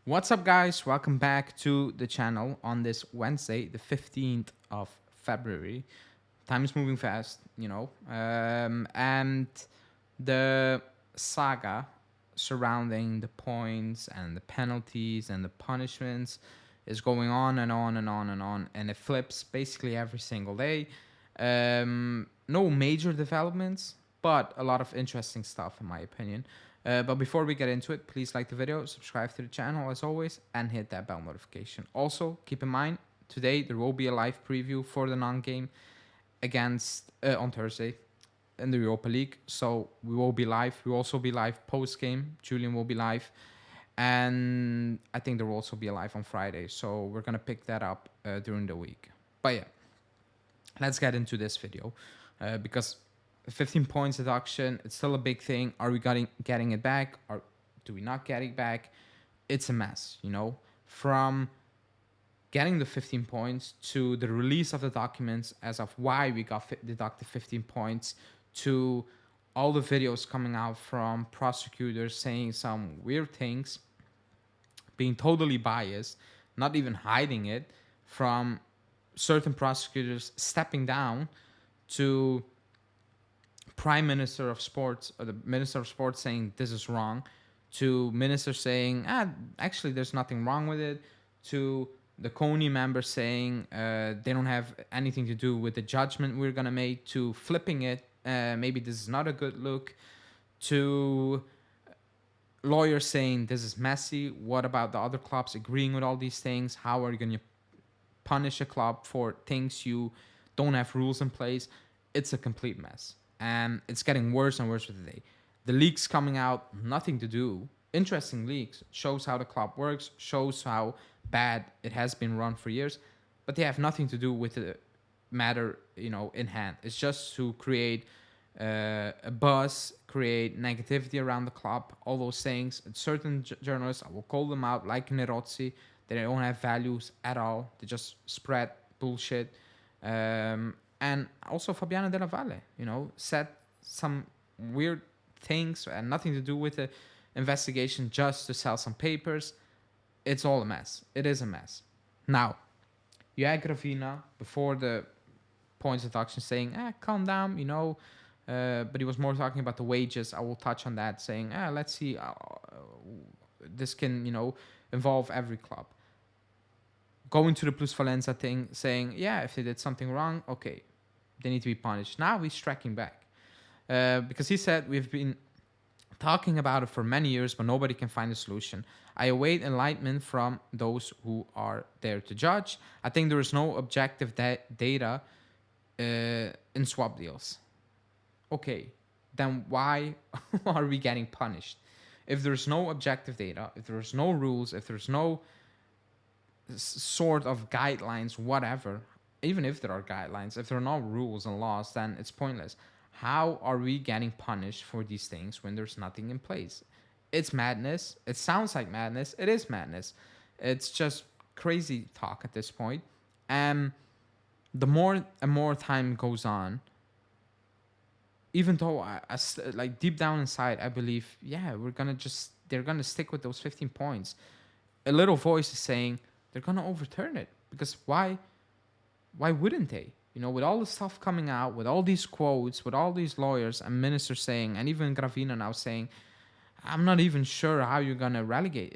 What's up, guys? Welcome back to the channel on this Wednesday, the 15th of February. Time is moving fast, and the saga surrounding the points and the penalties and the punishments is going on and on and on and on, and it flips basically every single day. No major developments, but a lot of interesting stuff, in my opinion. But before we get into it, please like the video, subscribe to the channel as always, and hit that bell notification. Also, keep in mind, today there will be a live preview for the non-game against on Thursday in the Europa League. So we will be live. We will also be live post-game. Julian will be live. And I think there will also be a live on Friday. So we're going to pick that up during the week. But yeah, let's get into this video because 15 points deduction, it's still a big thing. Are we getting it back, or do we not get it back? It's a mess, from getting the 15 points to the release of the documents as of why we got deducted 15 points to all the videos coming out from prosecutors saying some weird things, being totally biased, not even hiding it, from certain prosecutors stepping down to prime minister of sports, or the minister of sports, saying this is wrong, to minister saying actually there's nothing wrong with it, to the CONI member saying they don't have anything to do with the judgment we're gonna make, to flipping it, maybe this is not a good look, to lawyers saying this is messy. What about the other clubs agreeing with all these things? How are you gonna punish a club for things you don't have rules in place? It's a complete mess, and it's getting worse and worse with the day. The leaks coming out, nothing to do. Interesting leaks, shows how the club works, shows how bad it has been run for years, but they have nothing to do with the matter, in hand. It's just to create a buzz, create negativity around the club, all those things. And certain journalists, I will call them out, like Nerozzi, they don't have values at all. They just spread bullshit. And also Fabiano Della Valle, said some weird things and nothing to do with the investigation, just to sell some papers. It's all a mess. It is a mess. Now, you had Gravina before the points deduction saying, calm down, but he was more talking about the wages. I will touch on that, saying, let's see, this can, involve every club. Going to the Plus Valenza thing, saying, if they did something wrong, okay, they need to be punished. Now he's tracking back. Because he said, we've been talking about it for many years, but nobody can find a solution. I await enlightenment from those who are there to judge. I think there is no objective data in swap deals. Okay, then why are we getting punished? If there's no objective data, if there's no rules, if there's no sort of guidelines, whatever, even if there are guidelines, if there are no rules and laws, then it's pointless. How are we getting punished for these things when there's nothing in place? It's madness. It sounds like madness. It is madness. It's just crazy talk at this point. And the more and more time goes on, even though like deep down inside, I believe, they're gonna stick with those 15 points. A little voice is saying they're gonna overturn it, because why wouldn't they? With all the stuff coming out, with all these quotes, with all these lawyers and ministers saying, and even Gravina now saying, I'm not even sure how you're gonna regulate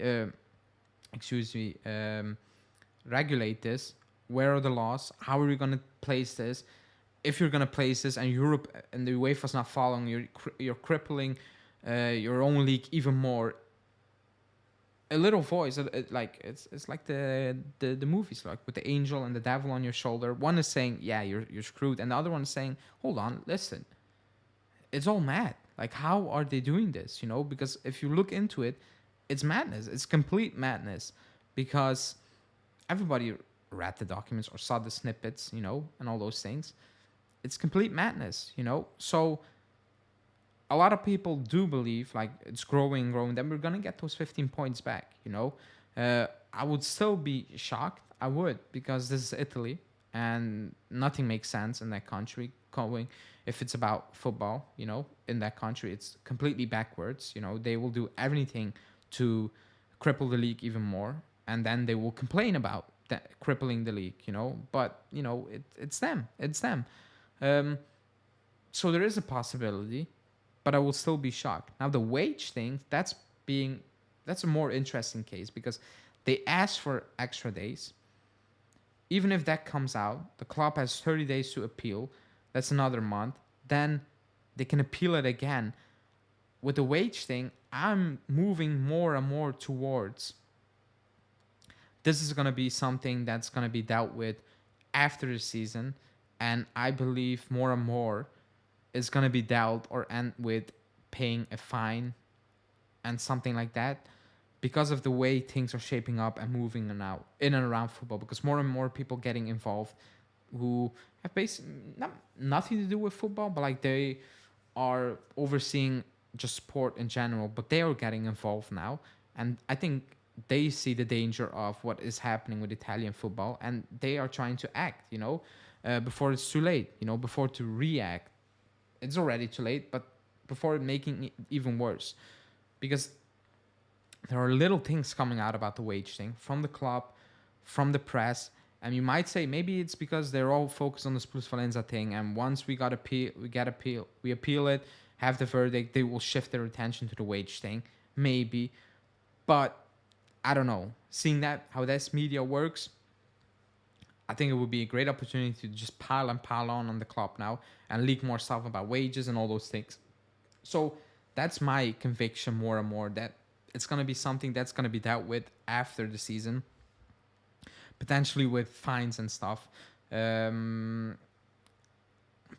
this. Where are the laws? How are you gonna place this? If you're gonna place this and Europe and the UEFA's not following, you're crippling your own league even more. A little voice, it's like the movies, like with the angel and the devil on your shoulder. One is saying, you're screwed, and the other one is saying, hold on, listen, it's all mad. Like, how are they doing this? Because if you look into it, it's madness. It's complete madness, because everybody read the documents or saw the snippets, and all those things. It's complete madness, So a lot of people do believe, like, it's growing, then we're gonna get those 15 points back. I would still be shocked. I would, because this is Italy, and nothing makes sense in that country. Going, if it's about football, in that country, it's completely backwards. They will do everything to cripple the league even more, and then they will complain about that crippling the league, But it's them, Um, so there is a possibility, but I will still be shocked. Now the wage thing, that's a more interesting case because they asked for extra days. Even if that comes out, the club has 30 days to appeal. That's another month. Then they can appeal it again. With the wage thing, I'm moving more and more towards this is going to be something that's going to be dealt with after the season. And I believe more and more is going to be dealt or end with paying a fine and something like that because of the way things are shaping up and moving now in and around football, because more and more people getting involved who have basically nothing to do with football, but like they are overseeing just sport in general, but they are getting involved now. And I think they see the danger of what is happening with Italian football, and they are trying to act, before it's too late, before to react. It's already too late, but before making it even worse. Because there are little things coming out about the wage thing from the club, from the press, and you might say maybe it's because they're all focused on this plusvalenza thing, and once we appeal it, have the verdict, they will shift their attention to the wage thing, maybe. But I don't know. Seeing that how this media works, I think it would be a great opportunity to just pile on the club now and leak more stuff about wages and all those things. So that's my conviction more and more that it's going to be something that's going to be dealt with after the season, potentially with fines and stuff.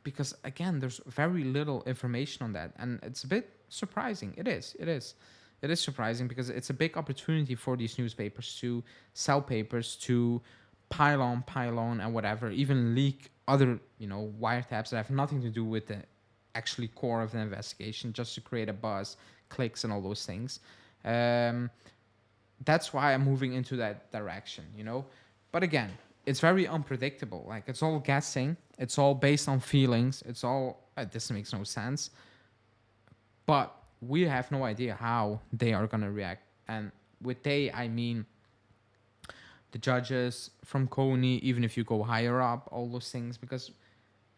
Because again, there's very little information on that, and it's a bit surprising. It is surprising because it's a big opportunity for these newspapers to sell papers, to pile on, and whatever, even leak other wiretaps that have nothing to do with the actually core of the investigation, just to create a buzz, clicks, and all those things. That's why I'm moving into that direction, But again, it's very unpredictable. Like, it's all guessing. It's all based on feelings. It's all, this makes no sense. But we have no idea how they are going to react. And with they, I mean the judges from Coney, even if you go higher up, all those things. Because,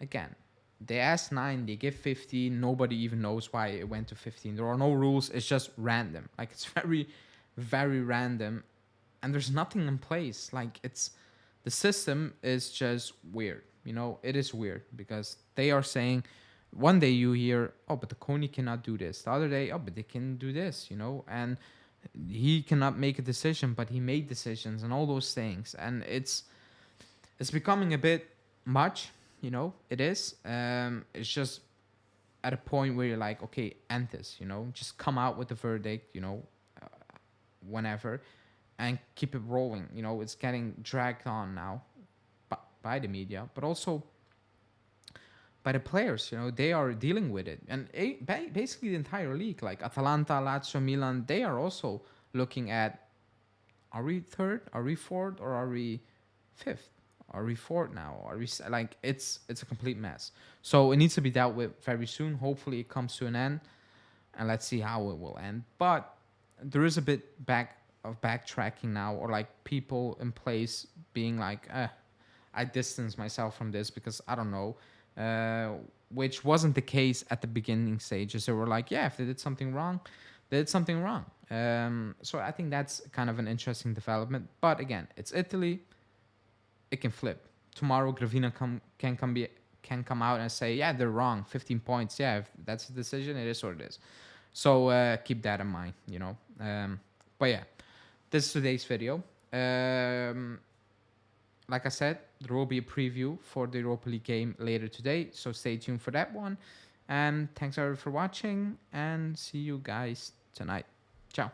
again, they asked 9, they give 15. Nobody even knows why it went to 15. There are no rules. It's just random. Like, it's very, very random. And there's nothing in place. Like, the system is just weird. It is weird because they are saying, one day you hear, oh, but the Coney cannot do this. The other day, oh, but they can do this, and he cannot make a decision, but he made decisions and all those things. And it's becoming a bit much, it is. It's just at a point where you're like, okay, end this, just come out with the verdict, whenever, and keep it rolling. It's getting dragged on now by the media, but also by the players. They are dealing with it. And basically the entire league, like Atalanta, Lazio, Milan, they are also looking at, are we third? Are we fourth? Or are we fifth? Are we fourth now? Are we like, it's a complete mess. So it needs to be dealt with very soon. Hopefully it comes to an end, and let's see how it will end. But there is a bit backtracking now, or like people in place being like, I distance myself from this because I don't know, which wasn't the case at the beginning stages. They were like, yeah, if they did something wrong, they did something wrong. So I think that's kind of an interesting development. But again, it's Italy. It can flip. Tomorrow, Gravina can come out and say, yeah, they're wrong. 15 points. Yeah, if that's the decision, it is what it is. So keep that in mind, But yeah, this is today's video. Like I said, there will be a preview for the Europa League game later today, so stay tuned for that one. And thanks everyone for watching, and see you guys tonight. Ciao.